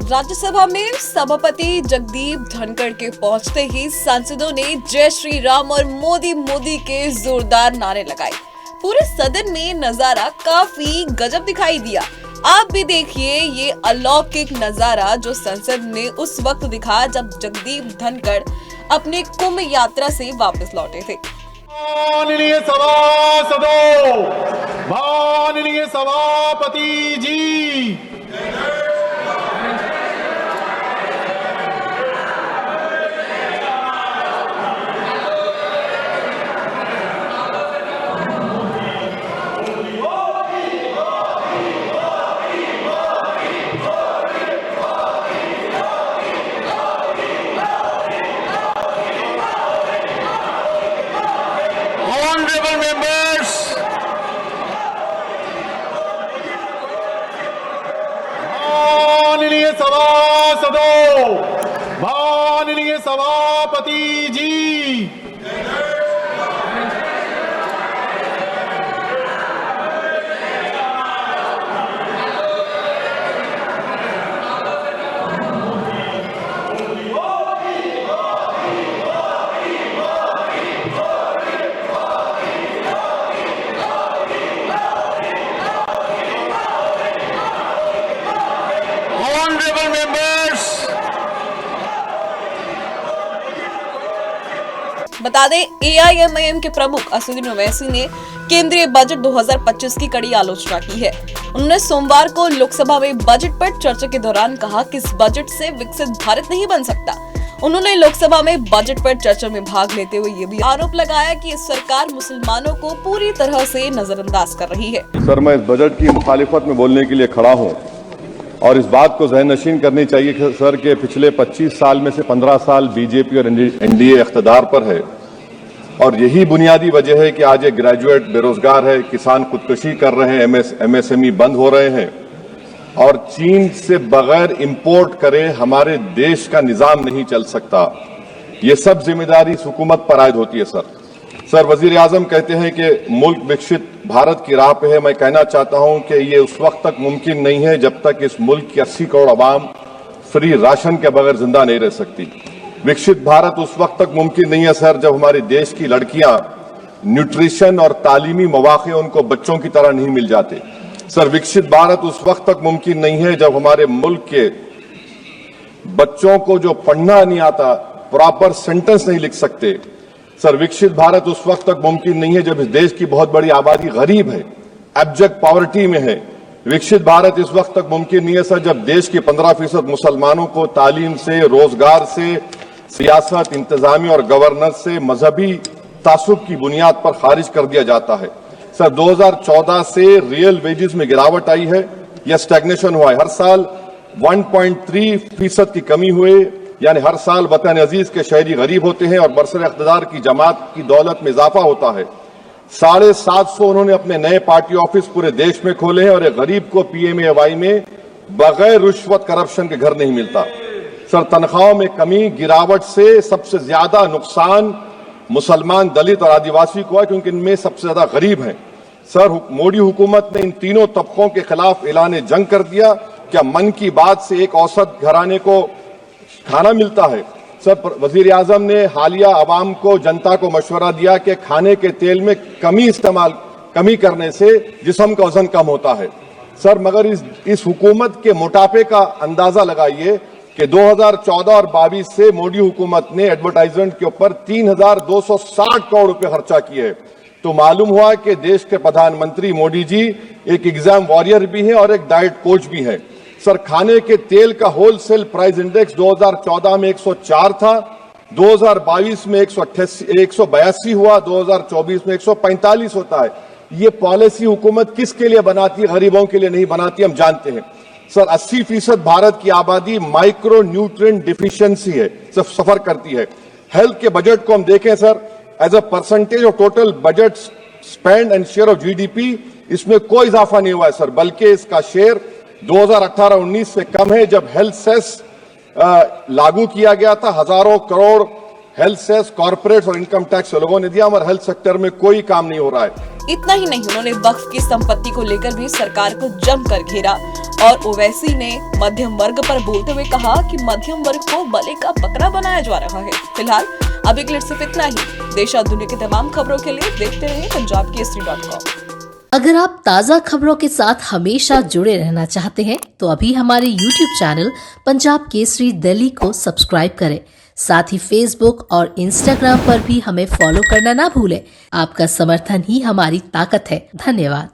राज्यसभा में सभापति जगदीप धनखड़ के पहुंचते ही सांसदों ने जय श्री राम और मोदी मोदी के जोरदार नारे लगाए। पूरे सदन में नजारा काफी गजब दिखाई दिया। आप भी देखिए ये अलौकिक नजारा जो संसद में उस वक्त दिखा जब जगदीप धनखड़ अपने कुंभ यात्रा से वापस लौटे थे। माननीय सभासदों, माननीय सभापति जी, honorable members, माननीय सभासदों, माननीय सभापति जी, honorable members, बता दें एआईएमआईएम के प्रमुख असदुद्दीन ओवैसी ने केंद्रीय बजट 2025 की कड़ी आलोचना की है। उन्होंने सोमवार को लोकसभा में बजट पर चर्चा के दौरान कहा कि इस बजट से विकसित भारत नहीं बन सकता। उन्होंने लोकसभा में बजट पर चर्चा में भाग लेते हुए ये भी आरोप लगाया कि इस सरकार मुसलमानों को पूरी तरह से नजरअंदाज कर रही है। सर, मैं इस बजट की मुखालिफत में बोलने के लिए खड़ा हूँ और इस बात को ज़हन नशीन करनी चाहिए कि सर के पिछले 25 साल में से 15 साल बीजेपी और एनडीए इख्तिदार पर है और यही बुनियादी वजह है कि आज एक ग्रेजुएट बेरोजगार है, किसान खुदकुशी कर रहे हैं, एमएसएमई बंद हो रहे हैं और चीन से बगैर इंपोर्ट करे हमारे देश का निजाम नहीं चल सकता। ये सब जिम्मेदारी इस हुकूमत पर आयद होती है। सर, वजीर आजम कहते हैं कि मुल्क विकसित भारत की राह पे है। मैं कहना चाहता हूं कि ये उस वक्त तक मुमकिन नहीं है जब तक इस मुल्क की 80 करोड़ आवाम फ्री राशन के बगैर जिंदा नहीं रह सकती। विकसित भारत उस वक्त तक मुमकिन नहीं है सर जब हमारे देश की लड़कियां न्यूट्रिशन और तालीमी मौके उनको बच्चों की तरह नहीं मिल जाते। सर, विकसित भारत उस वक्त तक मुमकिन नहीं है जब हमारे मुल्क के बच्चों को जो पढ़ना नहीं आता, प्रॉपर सेंटेंस नहीं लिख सकते। सर, विकसित भारत उस वक्त तक मुमकिन नहीं है जब इस देश की बहुत बड़ी आबादी गरीब है, एब्जेक्ट पॉवर्टी में है। विकसित भारत इस वक्त तक मुमकिन नहीं है सर जब देश के 15% मुसलमानों को तालीम से, रोजगार से, सियासत, इंतजामी और गवर्नेंस से मजहबी तासुब की बुनियाद पर खारिज कर दिया जाता है। सर, 2014 से रियल वेजेस में गिरावट आई है या स्टैग्नेशन हुआ है। हर साल 1.3% की कमी हुई, यानी हर साल वतन अजीज के शहरी गरीब होते हैं और बरसर इख्तिदार की जमात की दौलत में इजाफा होता है। 750 उन्होंने अपने नए पार्टी ऑफिस पूरे देश में खोले हैं और एक गरीब को पीएमएवाई में बगैर रिश्वत करप्शन के घर नहीं मिलता। सर, तनख्वाहों में कमी, गिरावट से सबसे ज्यादा नुकसान मुसलमान, दलित और आदिवासी को है क्योंकि इनमें सबसे ज्यादा गरीब हैं। सर, मोदी हुकूमत ने इन तीनों तबकों के खिलाफ ऐलान जंग कर दिया। क्या मन की बात से एक औसत घराने को खाना मिलता है? सर, वजीर आजम ने हालिया आवाम को, जनता को मशवरा दिया कि खाने के तेल में कमी करने से जिस्म का वजन कम होता है। सर, मगर इस हुकूमत के मोटापे का अंदाजा लगाइए कि 2014 और 22 से मोदी हुकूमत ने एडवर्टाइजमेंट के ऊपर 3,260 करोड़ रुपए खर्चा किए। तो मालूम हुआ कि देश के प्रधानमंत्री मोदी जी एक एग्जाम वॉरियर भी हैं और एक डाइट कोच भी हैं। सर, खाने के तेल का होलसेल प्राइस इंडेक्स 2014 में 104 था, 2022 में 182 हुआ, 2024 में 145 होता है। ये पॉलिसी हुकूमत किसके लिए बनाती है? गरीबों के लिए नहीं बनाती, हम जानते हैं। सर, 80% भारत की आबादी माइक्रो न्यूट्रिएंट डिफिशियंसी है, सफर करती है। हेल्थ के बजट को हम देखें sir, as a percentage of total budget spend and share of GDP इसमें कोई इजाफा नहीं हुआ है सर, बल्कि इसका शेयर 2018-19 से कम है। जब हेल्थ सेस लागू किया गया था, हजारों करोड़ हेल्थ सेस, कॉर्पोरेट्स और इनकम टैक्स लोगों ने दिया, हमारे हेल्थ सेक्टर में कोई काम नहीं हो रहा है। इतना ही नहीं, उन्होंने वक्फ की संपत्ति को लेकर भी सरकार को जमकर घेरा और ओवैसी ने मध्यम वर्ग पर बोलते हुए कहा कि मध्यम वर्ग को बलि का बकरा बनाया जा रहा है। फिलहाल अभी के लिए सिर्फ इतना ही। देश और दुनिया की तमाम खबरों के लिए देखते रहें punjabkesari.com। अगर आप ताज़ा खबरों के साथ हमेशा जुड़े रहना चाहते हैं तो अभी हमारे YouTube चैनल पंजाब केसरी दिल्ली को सब्सक्राइब करें। साथ ही Facebook और Instagram पर भी हमें फॉलो करना ना भूलें। आपका समर्थन ही हमारी ताकत है। धन्यवाद।